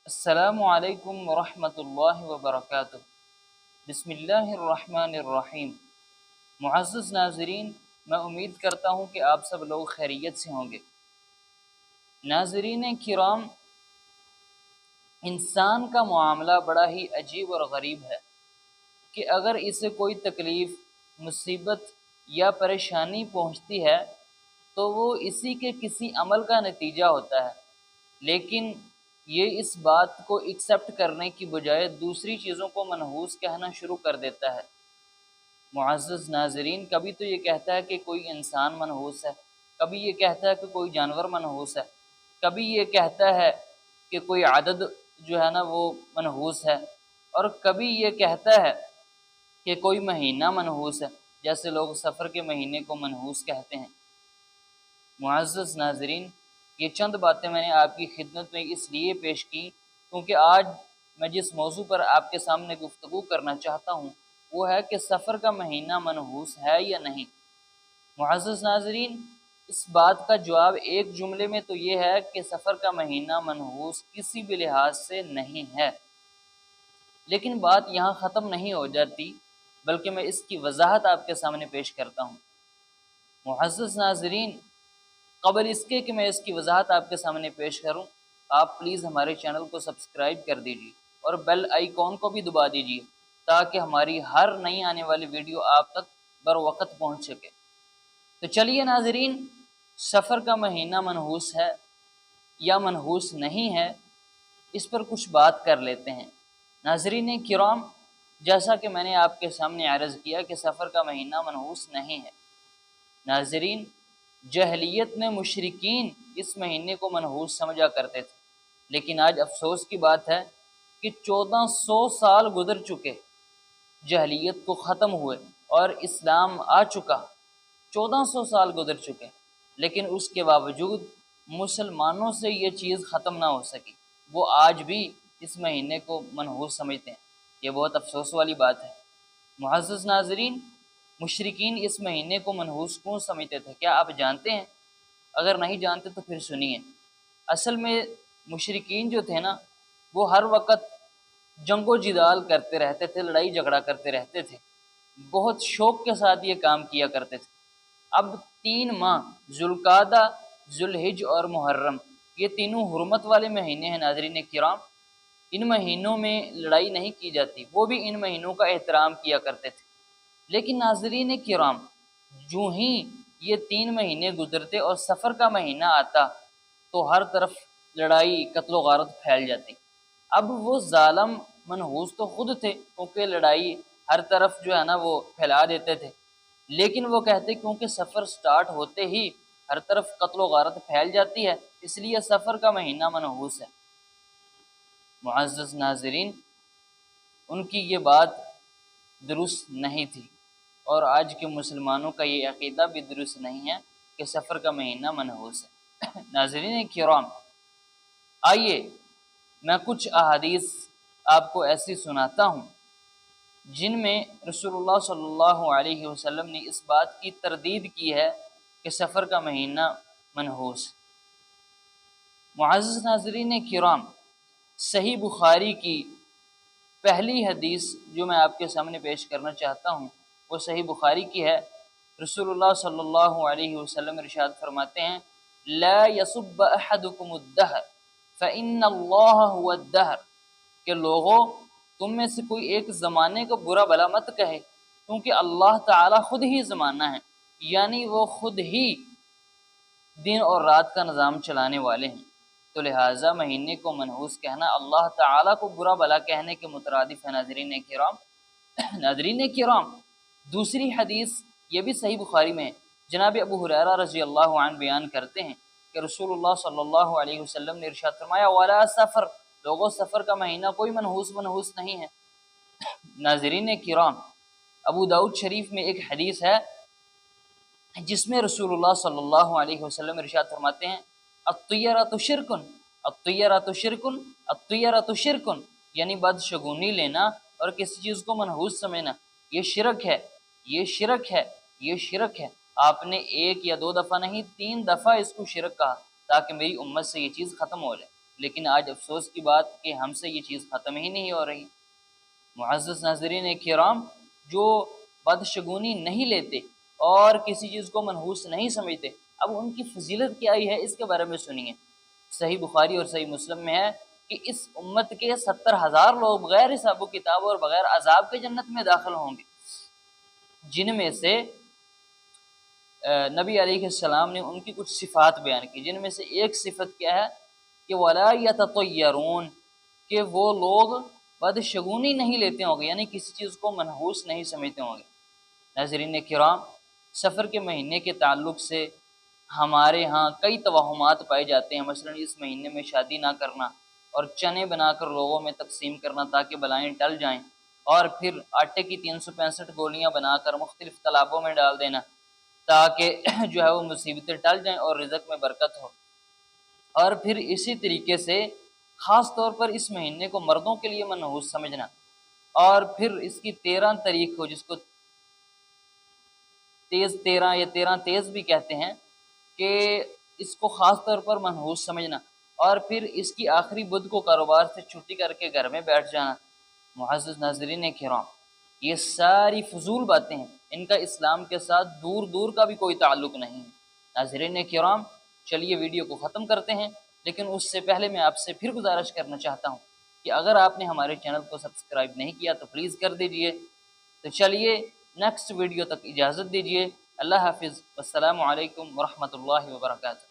السلام علیکم ورحمۃ اللہ وبرکاتہ۔ بسم اللہ الرحمن الرحیم۔ معزز ناظرین، میں امید کرتا ہوں کہ آپ سب لوگ خیریت سے ہوں گے۔ ناظرین کرام، انسان کا معاملہ بڑا ہی عجیب اور غریب ہے کہ اگر اسے کوئی تکلیف، مصیبت یا پریشانی پہنچتی ہے تو وہ اسی کے کسی عمل کا نتیجہ ہوتا ہے، لیکن یہ اس بات کو ایکسیپٹ کرنے کی بجائے دوسری چیزوں کو منحوس کہنا شروع کر دیتا ہے۔ معزز ناظرین، کبھی تو یہ کہتا ہے کہ کوئی انسان منحوس ہے، کبھی یہ کہتا ہے کہ کوئی جانور منحوس ہے، کبھی یہ کہتا ہے کہ کوئی عدد جو ہے نا وہ منحوس ہے، اور کبھی یہ کہتا ہے کہ کوئی مہینہ منحوس ہے، جیسے لوگ سفر کے مہینے کو منحوس کہتے ہیں۔ معزز ناظرین، یہ چند باتیں میں نے آپ کی خدمت میں اس لیے پیش کی کیونکہ آج میں جس موضوع پر آپ کے سامنے گفتگو کرنا چاہتا ہوں وہ ہے کہ سفر کا مہینہ منحوس ہے یا نہیں۔ معزز ناظرین، اس بات کا جواب ایک جملے میں تو یہ ہے کہ سفر کا مہینہ منحوس کسی بھی لحاظ سے نہیں ہے، لیکن بات یہاں ختم نہیں ہو جاتی، بلکہ میں اس کی وضاحت آپ کے سامنے پیش کرتا ہوں۔ معزز ناظرین، قبل اس کے کہ میں اس کی وضاحت آپ کے سامنے پیش کروں، آپ پلیز ہمارے چینل کو سبسکرائب کر دیجیے اور بیل آئیکن کو بھی دبا دیجیے تاکہ ہماری ہر نئی آنے والی ویڈیو آپ تک بر وقت پہنچ سکے۔ تو چلیے ناظرین، سفر کا مہینہ منحوس ہے یا منحوس نہیں ہے، اس پر کچھ بات کر لیتے ہیں۔ ناظرین کرام، جیسا کہ میں نے آپ کے سامنے عرض کیا کہ سفر کا مہینہ منحوس نہیں ہے۔ ناظرین، جاہلیت میں مشرکین اس مہینے کو منحوس سمجھا کرتے تھے، لیکن آج افسوس کی بات ہے کہ 1400 سال گزر چکے، جاہلیت کو ختم ہوئے اور اسلام آ چکا، 1400 سال گزر چکے، لیکن اس کے باوجود مسلمانوں سے یہ چیز ختم نہ ہو سکی، وہ آج بھی اس مہینے کو منحوس سمجھتے ہیں۔ یہ بہت افسوس والی بات ہے۔ معزز ناظرین، مشرکین اس مہینے کو منحوس کیوں سمجھتے تھے، کیا آپ جانتے ہیں؟ اگر نہیں جانتے تو پھر سنیے۔ اصل میں مشرکین جو تھے نا، وہ ہر وقت جنگ و جدال کرتے رہتے تھے، لڑائی جھگڑا کرتے رہتے تھے، بہت شوق کے ساتھ یہ کام کیا کرتے تھے۔ اب 3 ماہ ذوالقعدہ، ذوالحج اور محرم، یہ تینوں حرمت والے مہینے ہیں ناظرین کرام، ان مہینوں میں لڑائی نہیں کی جاتی، وہ بھی ان مہینوں کا احترام کیا کرتے تھے۔ لیکن ناظرین کرام، جو ہی یہ 3 مہینے گزرتے اور سفر کا مہینہ آتا تو ہر طرف لڑائی، قتل و غارت پھیل جاتی۔ اب وہ ظالم منحوس تو خود تھے کیونکہ لڑائی ہر طرف جو ہے نا وہ پھیلا دیتے تھے، لیکن وہ کہتے کیونکہ سفر سٹارٹ ہوتے ہی ہر طرف قتل و غارت پھیل جاتی ہے، اس لیے سفر کا مہینہ منحوس ہے۔ معزز ناظرین، ان کی یہ بات درست نہیں تھی، اور آج کے مسلمانوں کا یہ عقیدہ بھی درست نہیں ہے کہ سفر کا مہینہ منحوس ہے۔ ناظرین کرام، آئیے میں کچھ احادیث آپ کو ایسی سناتا ہوں جن میں رسول اللہ صلی اللہ علیہ وسلم نے اس بات کی تردید کی ہے کہ سفر کا مہینہ منحوس۔ معزز ناظرین کرام، صحیح بخاری کی پہلی حدیث جو میں آپ کے سامنے پیش کرنا چاہتا ہوں وہ صحیح بخاری کی ہے۔ رسول اللہ صلی اللہ علیہ وسلم ارشاد فرماتے ہیں، لا یسب احدکم الدہر فإن اللہ هو الدہر، کہ لوگوں، تم میں سے کوئی ایک زمانے کو برا بھلا مت کہے کیونکہ اللہ تعالی خود ہی زمانہ ہے، یعنی وہ خود ہی دن اور رات کا نظام چلانے والے ہیں، تو لہٰذا مہینے کو منحوس کہنا اللہ تعالیٰ کو برا بھلا کہنے کے مترادف ہے۔ ناظرین کرام، ناظرین کرام، دوسری حدیث یہ بھی صحیح بخاری میں ہے۔ جناب ابو ہریرہ رضی اللہ عنہ بیان کرتے ہیں کہ رسول اللہ صلی اللہ علیہ وسلم نے ارشاد فرمایا، ولا سفر، لوگوں سفر کا مہینہ کوئی منحوس نہیں ہے۔ ناظرین کرام، ابو داؤد شریف میں ایک حدیث ہے جس میں رسول اللہ صلی اللہ علیہ وسلم ارشاد فرماتے ہیں، الطیرۃ شرکن، الطیرۃ شرکن، الطیرۃ شرکن، یعنی بدشگونی لینا اور کسی چیز کو منحوس سمجھنا، یہ شرک ہے، یہ شرک ہے، یہ شرک ہے۔ آپ نے 1 یا 2 دفعہ نہیں 3 دفعہ اس کو شرک کہا تاکہ میری امت سے یہ چیز ختم ہو جائے۔ لیکن آج افسوس کی بات کہ ہم سے یہ چیز ختم ہی نہیں ہو رہی۔ معزز ناظرین کرام، جو بدشگونی نہیں لیتے اور کسی چیز کو منحوس نہیں سمجھتے، اب ان کی فضیلت کیا ہی ہے اس کے بارے میں سنیے۔ صحیح بخاری اور صحیح مسلم میں ہے کہ اس امت کے 70,000 لوگ بغیر حساب و کتاب اور بغیر عذاب کے جنت میں داخل ہوں گے، جن میں سے نبی علیہ السلام نے ان کی کچھ صفات بیان کی، جن میں سے ایک صفت کیا ہے کہ وَلَا يَتَطَيَّرُونَ، کہ وہ لوگ بدشگونی نہیں لیتے ہوں گے، یعنی کسی چیز کو منحوس نہیں سمجھتے ہوں گے۔ ناظرین کرام، سفر کے مہینے کے تعلق سے ہمارے ہاں کئی توہمات پائے جاتے ہیں، مثلا اس مہینے میں شادی نہ کرنا اور چنے بنا کر لوگوں میں تقسیم کرنا تاکہ بلائیں ٹل جائیں، اور پھر آٹے کی 365 گولیاں بنا کر مختلف تالابوں میں ڈال دینا تاکہ جو ہے وہ مصیبتیں ٹل جائیں اور رزق میں برکت ہو۔ اور پھر اسی طریقے سے خاص طور پر اس مہینے کو مردوں کے لیے منحوس سمجھنا، اور پھر اس کی 13 تاریخ کو، جس کو تیز 13 یا 13 تیز بھی کہتے ہیں، کہ اس کو خاص طور پر منحوس سمجھنا، اور پھر اس کی آخری بدھ کو کاروبار سے چھٹی کر کے گھر میں بیٹھ جانا۔ معزز ناظرین کرام، یہ ساری فضول باتیں ہیں، ان کا اسلام کے ساتھ دور دور کا بھی کوئی تعلق نہیں ہے۔ ناظرین کرام، چلیے ویڈیو کو ختم کرتے ہیں، لیکن اس سے پہلے میں آپ سے پھر گزارش کرنا چاہتا ہوں کہ اگر آپ نے ہمارے چینل کو سبسکرائب نہیں کیا تو پلیز کر دیجئے۔ تو چلیے نیکسٹ ویڈیو تک اجازت دیجیے۔ اللہ حافظ، السلام علیکم ورحمۃ اللہ وبرکاتہ۔